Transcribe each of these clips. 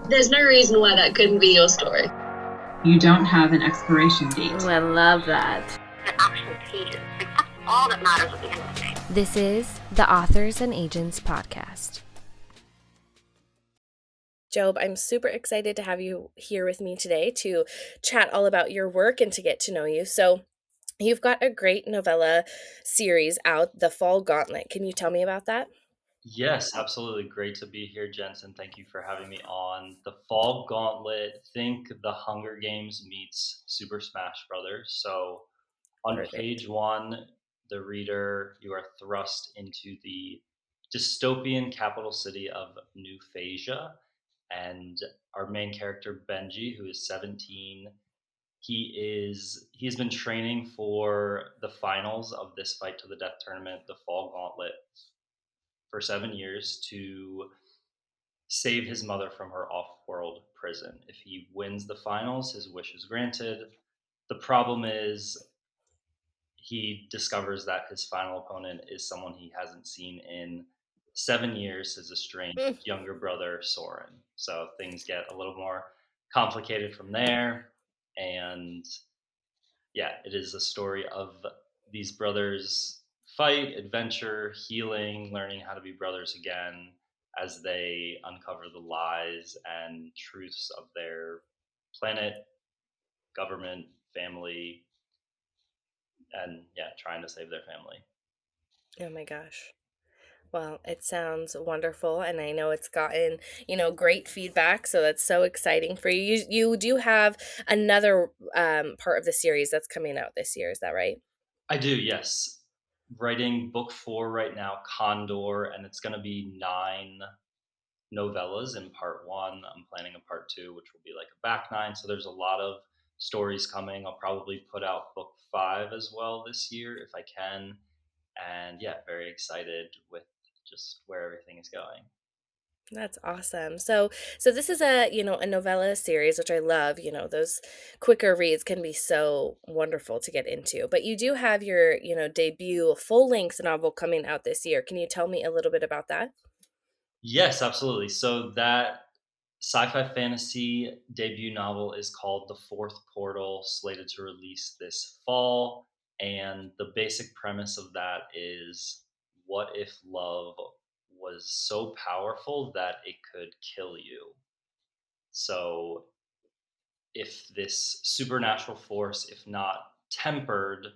There's no reason why that couldn't be your story. You don't have an expiration date. Ooh, I love that. The actual pages. Like, that's all that matters at the end of the day. This is the Authors and Agents podcast. Job, I'm super excited to have you here with me today to chat all about your work and to get to know you. So, you've got a great novella series out, The Fall Gauntlet. Can you tell me about that? Yes, absolutely. Great to be here, Jensen. Thank you for having me on. The Fall Gauntlet, think the Hunger Games meets Super Smash Brothers. So on Perfect. page one, the reader, you are thrust into the dystopian capital city of New Phasia. And our main character, Benji, who is 17, he has been training for the finals of this fight to the death tournament, the Fall Gauntlet, for 7 years to save his mother from her off-world prison. If he wins the finals, his wish is granted. The problem is he discovers that his final opponent is someone he hasn't seen in 7 years, his estranged younger brother, Soren. So things get a little more complicated from there. And yeah, it is a story of these brothers fight, adventure, healing, learning how to be brothers again as they uncover the lies and truths of their planet, government, family, and yeah, trying to save their family. Oh my gosh. Well, it sounds wonderful, and I know it's gotten, great feedback, so that's so exciting for you. You do have another part of the series that's coming out this year, is that right? I do, yes. Writing book 4 right now, Condor, and it's going to be 9 novellas in part 1. I'm planning a part 2, which will be like a back 9. So there's a lot of stories coming. I'll probably put out book 5 as well this year if I can. And yeah, very excited with just where everything is going. That's awesome. So this is a novella series, which I love. Those quicker reads can be so wonderful to get into. But you do have your, debut full-length novel coming out this year. Can you tell me a little bit about that? Yes, absolutely. So that sci-fi fantasy debut novel is called The Fourth Portal, slated to release this fall. And the basic premise of that is, what if love was so powerful that it could kill you? So if this supernatural force, if not tempered,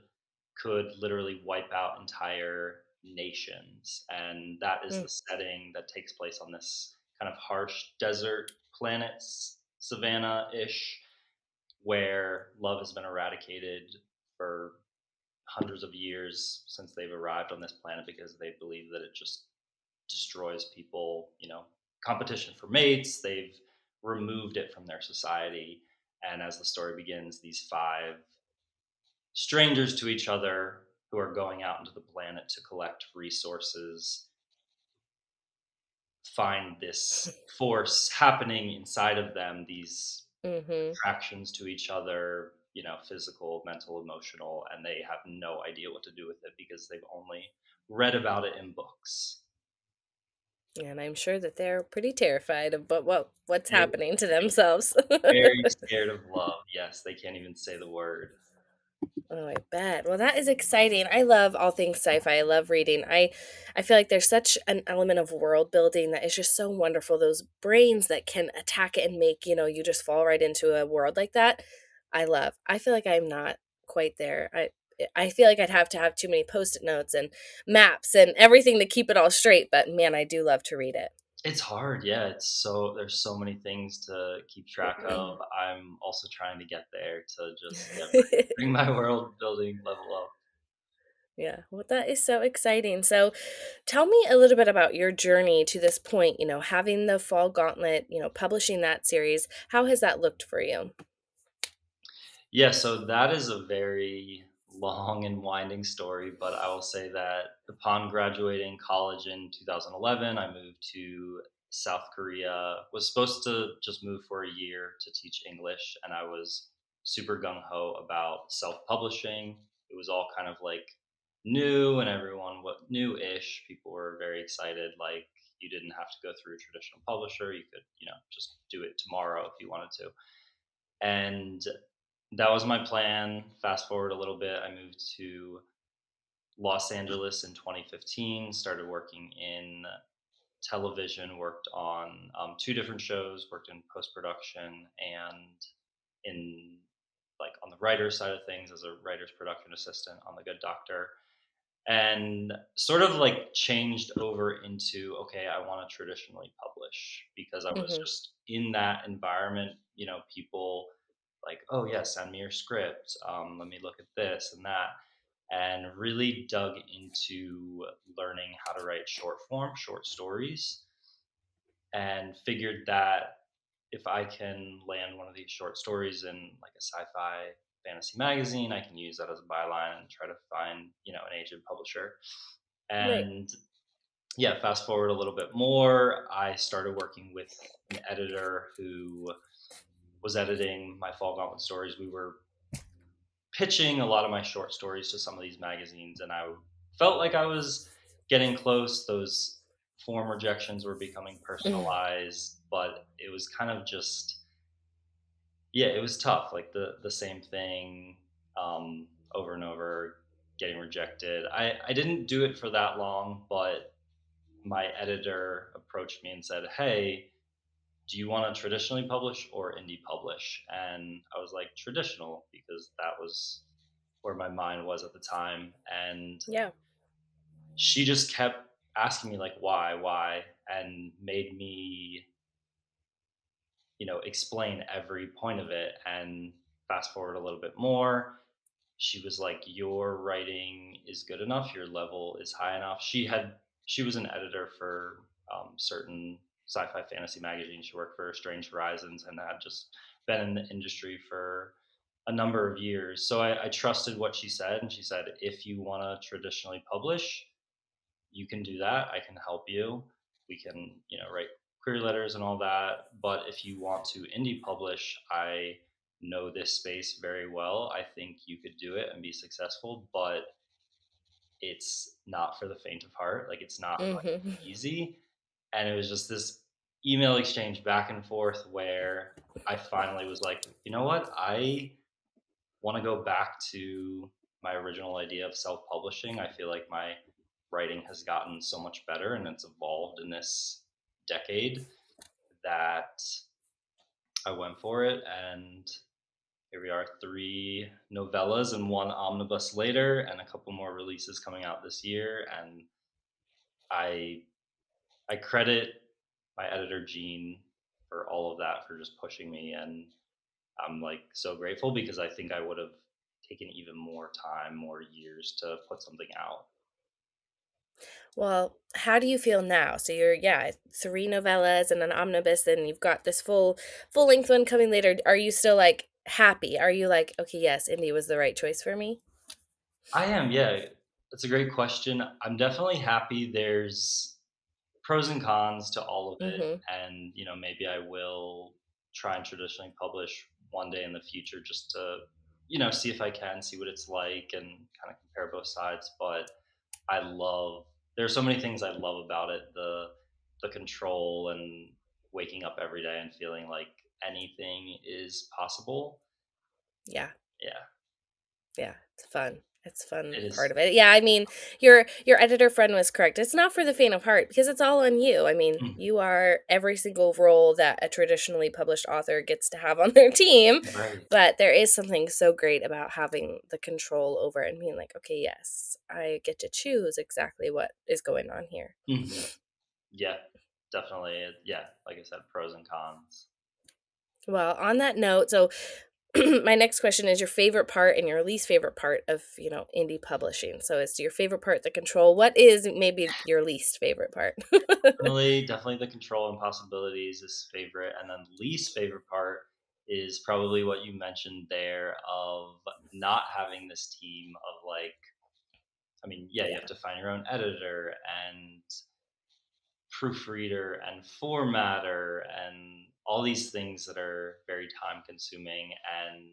could literally wipe out entire nations. And that is Mm, the setting that takes place on this kind of harsh desert planet, savannah ish, where love has been eradicated for hundreds of years since they've arrived on this planet because they believe that it just destroys people, competition for mates. They've removed it from their society. And as the story begins, these 5 strangers to each other who are going out into the planet to collect resources find this force happening inside of them, these mm-hmm. attractions to each other, physical, mental, emotional, and they have no idea what to do with it because they've only read about it in books. And I'm sure that they're pretty terrified of what's They're happening to themselves. very scared of love. Yes, they can't even say the word. Oh, I bet. Well, that is exciting. I love all things sci-fi. I love reading. I feel like there's such an element of world building that is just so wonderful. Those brains that can attack it and make, you just fall right into a world like that. I love. I feel like I'm not quite there. I feel like I'd have to have too many post-it notes and maps and everything to keep it all straight, but man, I do love to read it. It's hard, yeah. There's so many things to keep track of. I'm also trying to get there to just bring my world building level up. Yeah, well, that is so exciting. So, tell me a little bit about your journey to this point, having the Fall Gauntlet, publishing that series. How has that looked for you? Yeah, so that is a very long and winding story, but I will say that upon graduating college in 2011, I moved to South Korea. Was supposed to just move for a year to teach English, and I was super gung ho about self-publishing. It was all kind of like new, and everyone what new-ish. People were very excited. Like, you didn't have to go through a traditional publisher; you could, just do it tomorrow if you wanted to. And that was my plan. Fast forward a little bit, I moved to Los Angeles in 2015, started working in television, worked on two different shows, worked in post production and in like on the writer side of things as a writer's production assistant on The Good Doctor, and sort of like changed over into, okay, I want to traditionally publish because I was Mm-hmm. just in that environment. People like, oh yeah, send me your script, let me look at this and that, and really dug into learning how to write short form short stories, and figured that if I can land one of these short stories in like a sci-fi fantasy magazine, I can use that as a byline and try to find, an agent publisher. Right. And yeah, fast forward a little bit more, I started working with an editor who was editing my Fall Gauntlet stories. We were pitching a lot of my short stories to some of these magazines, and I felt like I was getting close. Those form rejections were becoming personalized, but it was kind of just, yeah, it was tough. Like the same thing, over and over, getting rejected. I didn't do it for that long, but my editor approached me and said, "Hey, do you want to traditionally publish or indie publish?" And I was like, traditional, because that was where my mind was at the time. And Yeah. she just kept asking me like, why, and made me, explain every point of it. And fast forward a little bit more, she was like, your writing is good enough, your level is high enough. She was an editor for certain sci-fi fantasy magazines. She worked for Strange Horizons and had just been in the industry for a number of years. So I trusted what she said, and she said, if you want to traditionally publish, you can do that. I can help you. We can, write query letters and all that. But if you want to indie publish, I know this space very well. I think you could do it and be successful, but it's not for the faint of heart. Like, it's not going to Mm-hmm. be easy. And it was just this email exchange back and forth where I finally was like, you know what? I want to go back to my original idea of self publishing. I feel like my writing has gotten so much better and it's evolved in this decade that I went for it. And here we are, 3 novellas and 1 omnibus later, and a couple more releases coming out this year. And I I credit my editor Gene for all of that, for just pushing me, and I'm like so grateful, because I think I would have taken even more time, more years to put something out. Well, how do you feel now? So you're, yeah, 3 novellas and an omnibus, and you've got this full length one coming later. Are you still like happy? Are you like, okay, yes, indie was the right choice for me? I am, yeah. That's a great question. I'm definitely happy. There's pros and cons to all of it, Mm-hmm. and maybe I will try and traditionally publish one day in the future, just to see if I can, see what it's like, and kind of compare both sides. But I love there are so many things I love about it. The control, and waking up every day and feeling like anything is possible. Yeah. Yeah, Yeah, it's fun. It's a fun it part is. of it. Yeah, I mean, your editor friend was correct. It's not for the faint of heart because it's all on you. I mean, Mm, you are every single role that a traditionally published author gets to have on their team, right. but there is something so great about having the control over it and being like, okay, yes, I get to choose exactly what is going on here. Mhm. Yeah, definitely. Yeah, like I said, pros and cons. Well, on that note, so my next question is your favorite part and your least favorite part of, indie publishing. So it's your favorite part, the control. What is maybe your least favorite part? Definitely the control and possibilities is favorite, and then least favorite part is probably what you mentioned there, of not having this team of like, I mean, yeah, you have Yeah, to find your own editor and proofreader and formatter and all these things that are very time consuming. And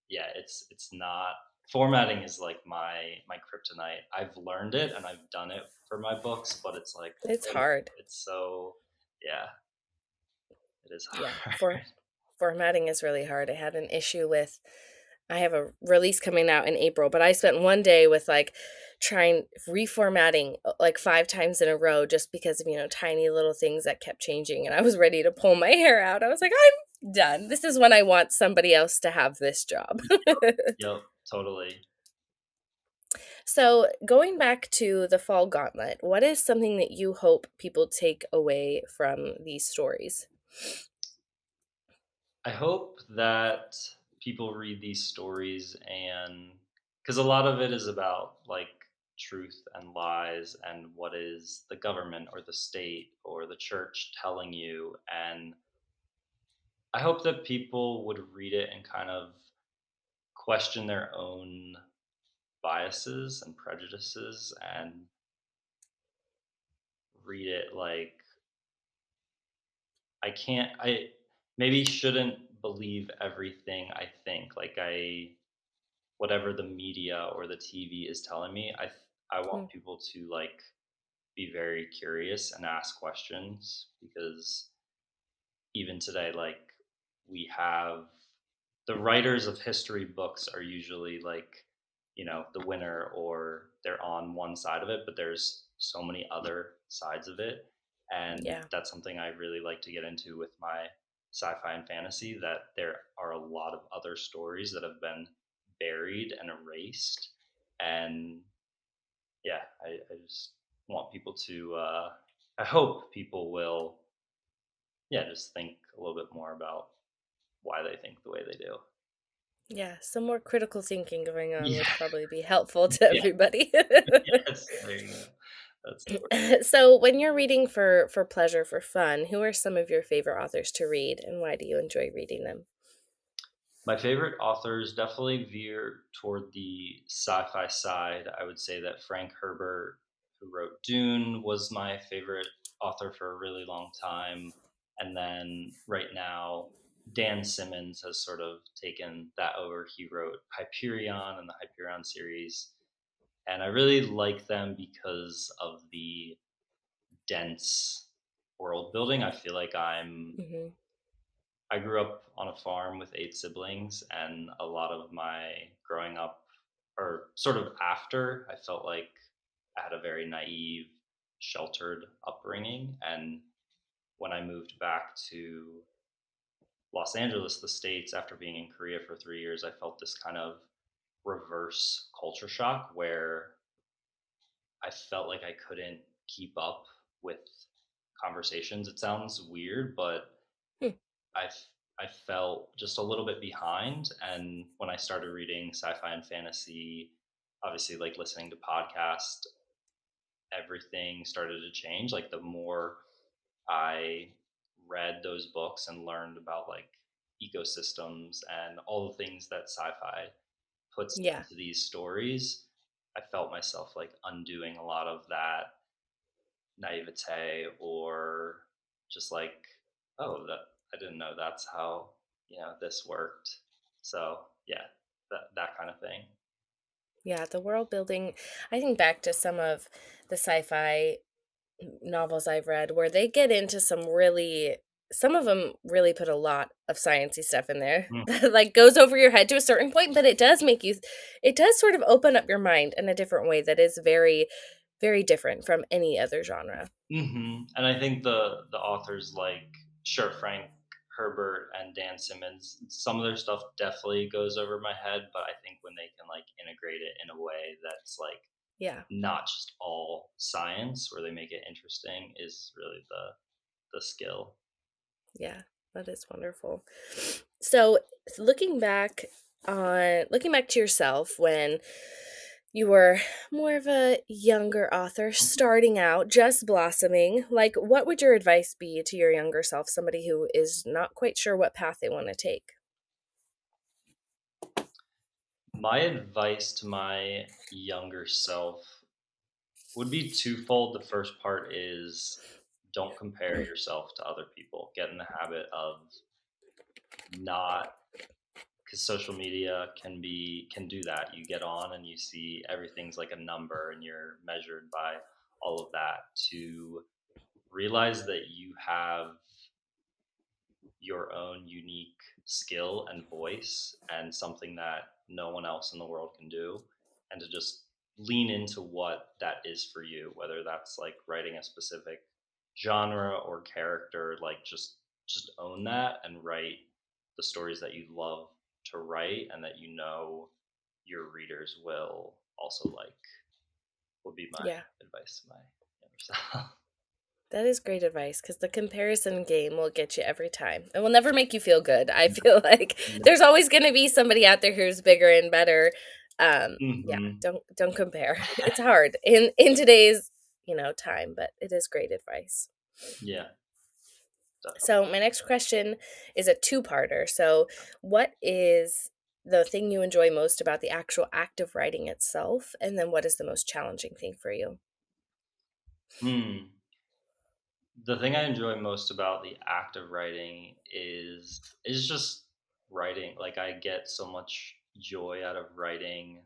yeah, it's not, formatting is like my kryptonite. I've learned it and I've done it for my books, but it's like, it's oof, hard. it's so, yeah. It is Yeah, hard. formatting is really hard. I had an issue with I have a release coming out in April, but I spent one day with like trying reformatting like 5 times in a row just because of, tiny little things that kept changing and I was ready to pull my hair out. I was like, I'm done. This is when I want somebody else to have this job. Yep, totally. So, going back to the Fall Gauntlet, what is something that you hope people take away from these stories? I hope that people read these stories, and because a lot of it is about like truth and lies and what is the government or the state or the church telling you. And I hope that people would read it and kind of question their own biases and prejudices and read it like I maybe shouldn't believe everything I think. Like whatever the media or the TV is telling me, I Hmm. want people to like be very curious and ask questions, because even today, like, we have the writers of history books are usually like, the winner, or they're on one side of it, but there's so many other sides of it. And Yeah. that's something I really like to get into with my sci-fi and fantasy, that there are a lot of other stories that have been buried and erased. And yeah, I just want people to I hope people will, yeah, just think a little bit more about why they think the way they do. Yeah, some more critical thinking going on would Yeah, probably be helpful to yeah, everybody. yes, there you go. That's the word. So, when you're reading for pleasure, for fun, who are some of your favorite authors to read and why do you enjoy reading them? My favorite authors definitely veer toward the sci-fi side. I would say that Frank Herbert, who wrote Dune, was my favorite author for a really long time. And then right now, Dan Simmons has sort of taken that over. He wrote Hyperion and the Hyperion series. And I really like them because of the dense world building. I feel like Hmm. I grew up on a farm with 8 siblings, and a lot of my growing up, or sort of after, I felt like I had a very naive, sheltered upbringing. And when I moved back to Los Angeles, the States, after being in Korea for 3 years, I felt this kind of reverse culture shock where I felt like I couldn't keep up with conversations. It sounds weird, but Hmm. I I felt just a little bit behind. And when I started reading sci-fi and fantasy, obviously like listening to podcasts, everything started to change. Like the more I read those books and learned about like ecosystems and all the things that sci-fi puts Yeah. into these stories, I felt myself like undoing a lot of that naivete, or just like, oh, that I didn't know that's how this worked. So yeah, that kind of thing. Yeah, the world building. I think back to some of the sci-fi novels I've read where they get into some of them really put a lot of sciencey stuff in there Mm. that like goes over your head to a certain point, but it does sort of open up your mind in a different way that is very, very different from any other genre. And I think the authors like, sure, Frank Herbert and Dan Simmons, some of their stuff definitely goes over my head, but I think when they can like integrate it in a way that's like Yeah, not just all science, where they make it interesting, is really the skill. yeah, that is wonderful. So looking back to yourself when you were more of a younger author, starting out, just blossoming. Like, what would your advice be to your younger self, somebody who is not quite sure what path they want to take? My advice to my younger self would be twofold. The first part is, don't compare yourself to other people. Get in the habit of not, because social media can do that. You get on and you see everything's like a number and you're measured by all of that. To realize that you have your own unique skill and voice and something that no one else in the world can do, and to just lean into what that is for you, whether that's like writing a specific genre or character. Like just own that and write the stories that you love to write and that you know your readers will also like, would be my Yeah. advice to my younger self. That is great advice because the comparison game will get you every time. It will never make you feel good. I feel like there's always going to be somebody out there who's bigger and better. Yeah, Hmm. don't compare. It's hard in today's, time, but it is great advice. Yeah, definitely. So, my next question is a two-parter. So, what is the thing you enjoy most about the actual act of writing itself? And then what is the most challenging thing for you? Hmm. The thing I enjoy most about the act of writing is just writing. Like I get so much joy out of writing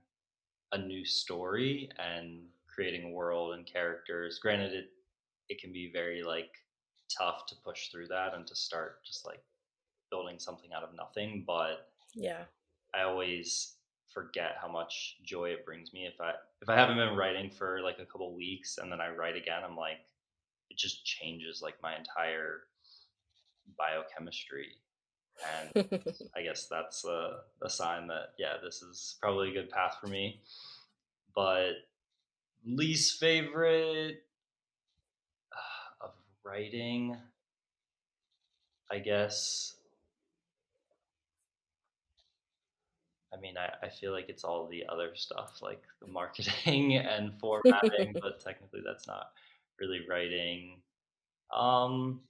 a new story and creating a world and characters. Granted, it can be very like tough to push through that and to start just like building something out of nothing, but Yeah. I always forget how much joy it brings me if I haven't been writing for like a couple weeks and then I write again. I'm like, it just changes like my entire biochemistry. And I guess that's a sign that, yeah, this is probably a good path for me. But least favorite of writing, I guess. I mean, I feel like it's all the other stuff, like the marketing and formatting, but technically that's not really writing. Um,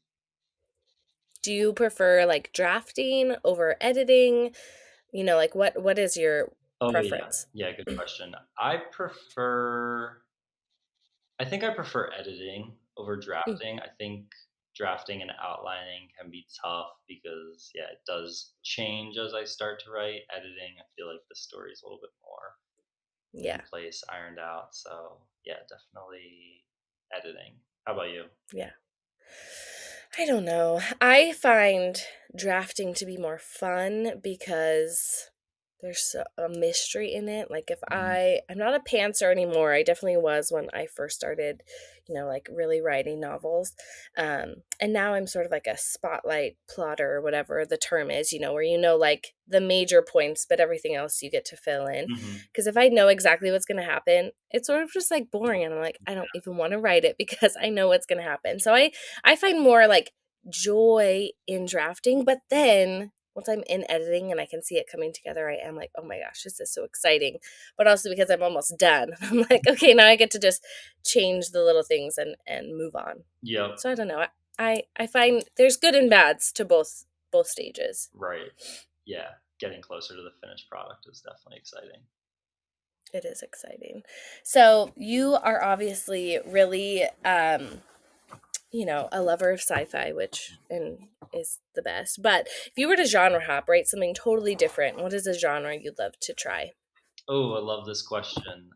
Do you prefer like drafting over editing? Like what is your oh yeah, preference? yeah, good question. I think I prefer editing over Mm, drafting. I think drafting and outlining can be tough because yeah, it does change as I start to write. Editing, I feel like the story is a little bit more in yeah, place, ironed out. So yeah, definitely editing. How about you? yeah. I don't know. I find drafting to be more fun because there's a mystery in it. Like if Mhm. I'm not a pantser anymore. I definitely was when I first started, like really writing novels. And now I'm sort of like a spotlight plotter or whatever the term is, where like the major points, but everything else you get to fill in. Mhm. Because if I know exactly what's going to happen, it's sort of just like boring, and I'm like, I don't even want to write it because I know what's going to happen. So I find more like joy in drafting, but then once I'm in editing and I can see it coming together, I am like, oh my gosh, this is so exciting. But also because I'm almost done. I'm like, okay, now I get to just change the little things and move on. Yep. So I don't know. I find there's good and bads to both stages. Right. Yeah. Getting closer to the finished product is definitely exciting. It is exciting. So you are obviously really a lover of sci-fi, which and is the best. But if you were to genre hop, write something totally different, what is a genre you'd love to try? Oh, I love this question.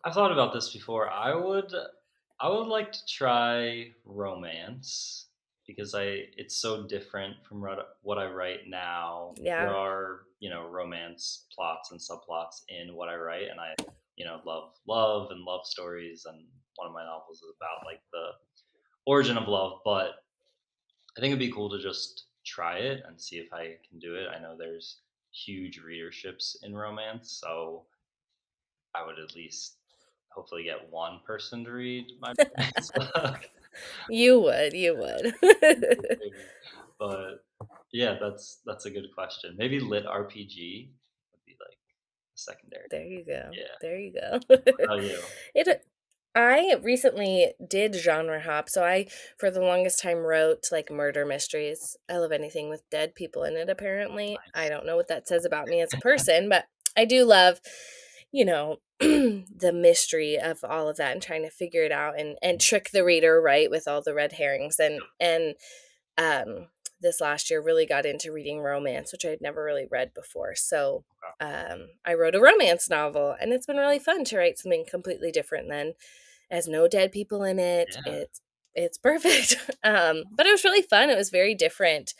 I've thought about this before. I would like to try romance because I it's so different from what I write now. There Yeah. are, romance plots and subplots in what I write, and I, love and love stories, and one of my novels is about like the origin of love, but I think it'd be cool to just try it and see if I can do it. I know there's huge readerships in romance, so I would at least hopefully get one person to read my romance book. You would. Maybe. But yeah, that's a good question. Maybe lit RPG would be like a secondary. There you go. Yeah. There you go. How about you? it I recently did genre hop. So I for the longest time wrote like murder mysteries. I love anything with dead people in it apparently. I Nice. don't know what that says about me as a person, but I do love, the mystery of all of that and trying to figure it out and trick the reader, right, with all the red herrings and um this last year really got into reading romance, which I had never really read before. So I wrote a romance novel, and it's been really fun to write something completely different than has no dead people in it. Yeah. It's it's perfect. But it was really fun. It was very different,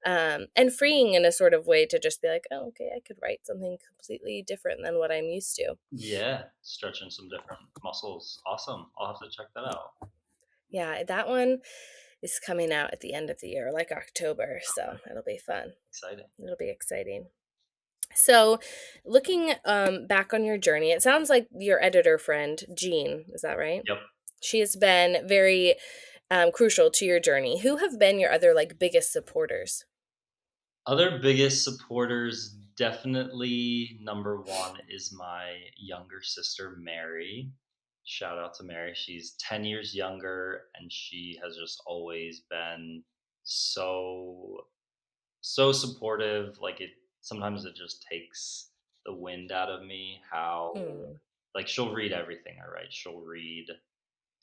and freeing in a sort of way to just be like, oh, okay, I could write something completely different than what I'm used to. Yeah, stretching some different muscles. Awesome. I'll have to check that out. Yeah, that one is coming out at the end of the year, like October. So it'll be fun. Exciting. It'll be exciting. So, looking back on your journey, it sounds like your editor friend, Jean, is that right? Yep. She has been very crucial to your journey. Who have been your other like biggest supporters? Other biggest supporters, definitely number one is my younger sister, Mary. Shout out to Mary. She's 10 years younger and she has just always been so, so supportive. Like sometimes it just takes the wind out of me how, Hmm. like, she'll read everything I write. She'll read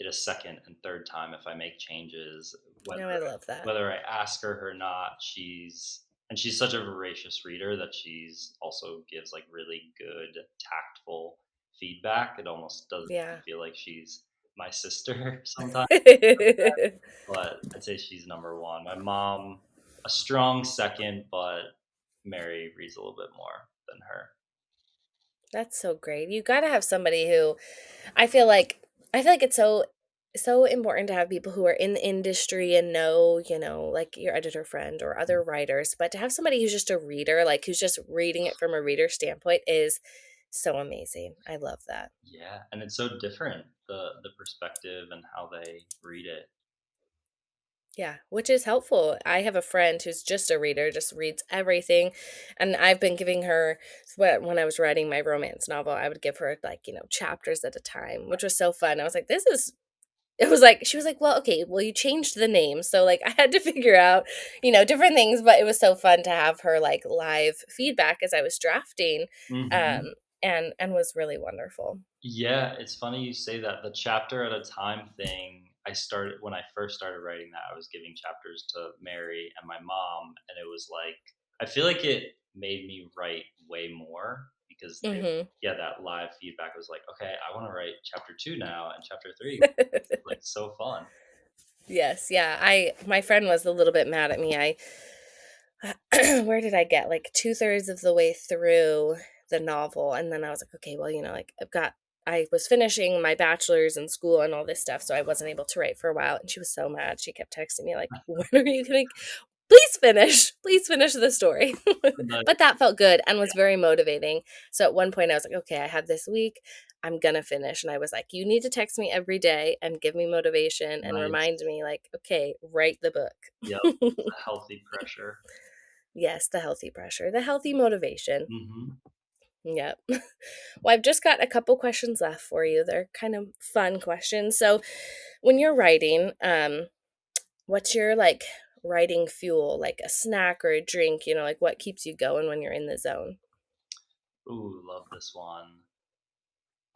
it a second and third time if I make changes, No, I love that. whether I ask her or not. She's such a voracious reader that she's also gives like really good tactful feedback. It almost doesn't Yeah. feel like she's my sister sometimes, but I'd say she's number one. My mom, a strong second, but Mary reads a little bit more than her. That's so great. You got to have somebody who I feel like it's so important to have people who are in the industry and know, like your editor friend or other writers, but to have somebody who's just a reader, like who's just reading it from a reader standpoint is so amazing. I love that. Yeah, and it's so different, the perspective and how they read it. Yeah, which is helpful. I have a friend who's just a reader, just reads everything. And I've been giving her, when I was writing my romance novel, I would give her like, chapters at a time, which was so fun. I was like, it was like, she was like, well, okay, well, you changed the name. So like I had to figure out, different things, but it was so fun to have her like live feedback as I was drafting. Mhm. And was really wonderful. Yeah, it's funny you say that. The chapter at a time thing, I started when I first started writing that, I was giving chapters to Mary and my mom, and it was like I feel like it made me write way more because Hmm. that live feedback was like, okay, I want to write chapter 2 now and chapter 3. Like so fun. Yes, yeah. My friend was a little bit mad at me. Where did I get like two-thirds of the way through the novel, and then I was like, okay, well, like I was finishing my bachelor's in school and all this stuff, so I wasn't able to write for a while, and she was so mad. She kept texting me like, when are you gonna please finish the story. Nice. But that felt good and was very motivating. So at one point I was like, okay, I have this week, I'm gonna finish. And I was like, you need to text me every day and give me motivation and Nice. remind me like, okay, write the Yep. book. A healthy pressure. Yes, the healthy pressure, the healthy motivation. Hmm. Yep. Well, I've just got a couple questions left for you. They're kind of fun questions. So, when you're writing, what's your like writing fuel, like a snack or a drink, like what keeps you going when you're in the zone? Ooh, love this one.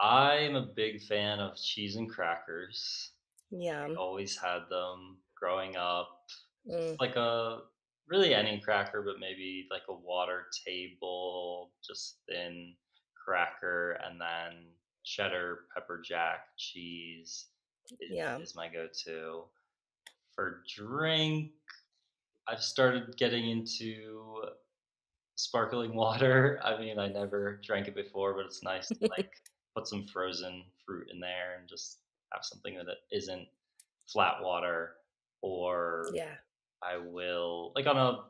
I'm a big fan of cheese and crackers. Yum. Always had them growing up. Just Mm, like a really any cracker, but maybe like a water table, just thin cracker, and then cheddar, pepper jack, cheese yum. is my go-to. For drink, I've started getting into sparkling water. I mean, I never drank it before, but it's nice to like put some frozen fruit in there and just have something that isn't flat water. Or Yeah. I will like on a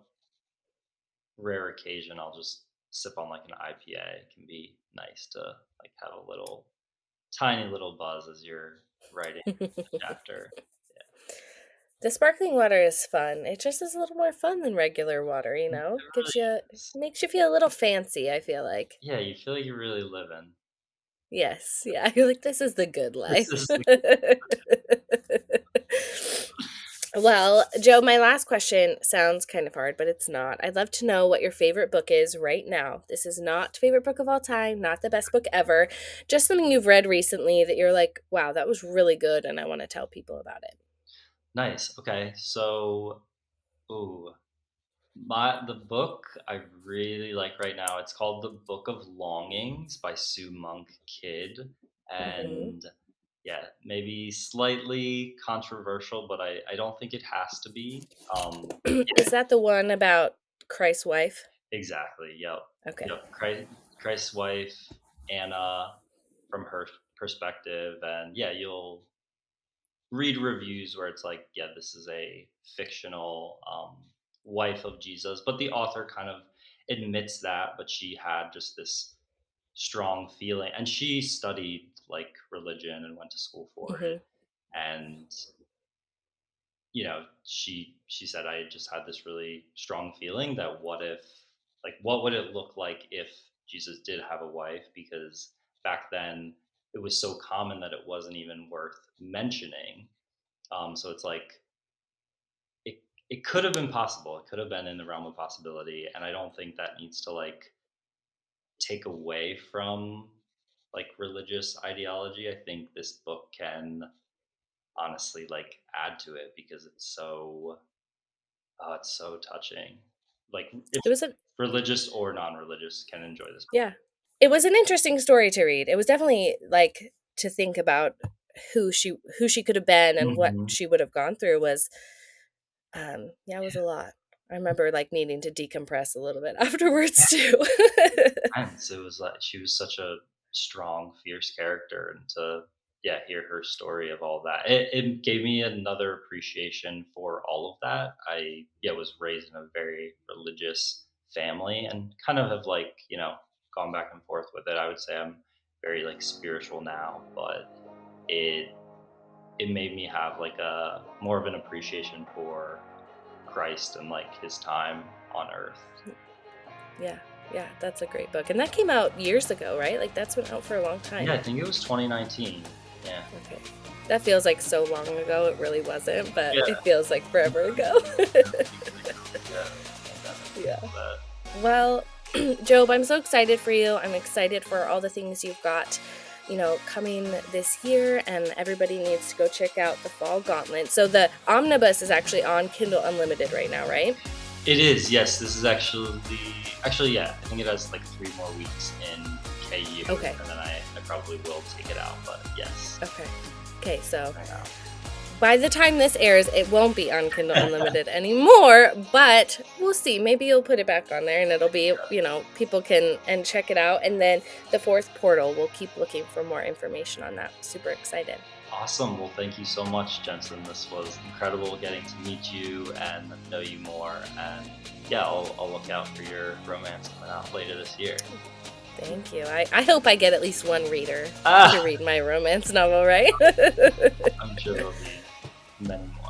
rare occasion I'll just sip on like an IPA. It can be nice to like have a little tiny little buzz as you're writing a chapter. The sparkling water is fun. It just is a little more fun than regular water, It Gives really you is. makes you feel a little fancy, I feel like. Yeah, you feel like you're really living. Yes, yeah. You're like, this is the good This life. is like, Well, Joe, my last question sounds kind of hard, but it's not. I'd love to know what your favorite book is right now. This is not favorite book of all time, not the best book ever, just something you've read recently that you're like, wow, that was really good, and I want to tell people about it. nice. Okay, so ooh, the book I really like right now, it's called The Book of Longings by Sue Monk Kidd. Hmm. And yeah, maybe slightly controversial, but I don't think it has to be. Is that the one about Christ's wife? Exactly. Yep. Okay. Yep. Christ's wife, Anna, from her perspective, and yeah, you'll read reviews where it's like, yeah, this is a fictional wife of Jesus, but the author kind of admits that, but she had just this strong feeling, and she studied like religion and went to school for it, Hmm. and she said, I just had this really strong feeling that what if, like, what would it look like if Jesus did have a wife? Because back then it was so common that it wasn't even worth mentioning. So it's like it could have been possible. It could have been in the realm of possibility, and I don't think that needs to like take away from like religious ideology. I think this book can honestly like add to it because it's so touching. Like, if It was a religious or non-religious can enjoy this book. Yeah. It was an interesting story to read. It was definitely like to think about who she could have been and what Mhm. she would have gone through was yeah, it was a lot. I remember like needing to decompress a little bit afterwards too. Intense. It was like she was such a strong, fierce character, and to yeah hear her story of all that, it gave me another appreciation for all of that. I was raised in a very religious family and kind of have like gone back and forth with it. I would say I'm very like spiritual now, but it it made me have like a more of an appreciation for Christ and like his time on earth. Yeah. Yeah, that's a great book. And that came out years ago, right? Like that's been out for a long Yeah, time. I think it was 2019. Yeah. Okay. That feels like so long ago. It really wasn't, but Yeah. it feels like forever ago. Yeah. Yeah. But Well, Job, I'm so excited for you. I'm excited for all the things you've got, coming this year, and everybody needs to go check out the Fall Gauntlet. So the omnibus is actually on Kindle Unlimited right now, right? it is, yes. This is actually, yeah. I think it has like 3 more weeks in KU, Okay. and then I probably will take it out. But yes, Okay, so I know. by the time this airs, it won't be on Kindle Unlimited anymore, but we'll see. Maybe you'll put it back on there and it'll be, people can and check it out. And then the fourth portal, we'll keep looking for more information on that. Super excited. Awesome. Well, thank you so much, Jensen. This was incredible getting to meet you and know you more. And yeah, I'll look out for your romance coming out later this year. Thank you. I hope I get at least one reader Ah! to read my romance novel, right? I'm sure there'll be many more.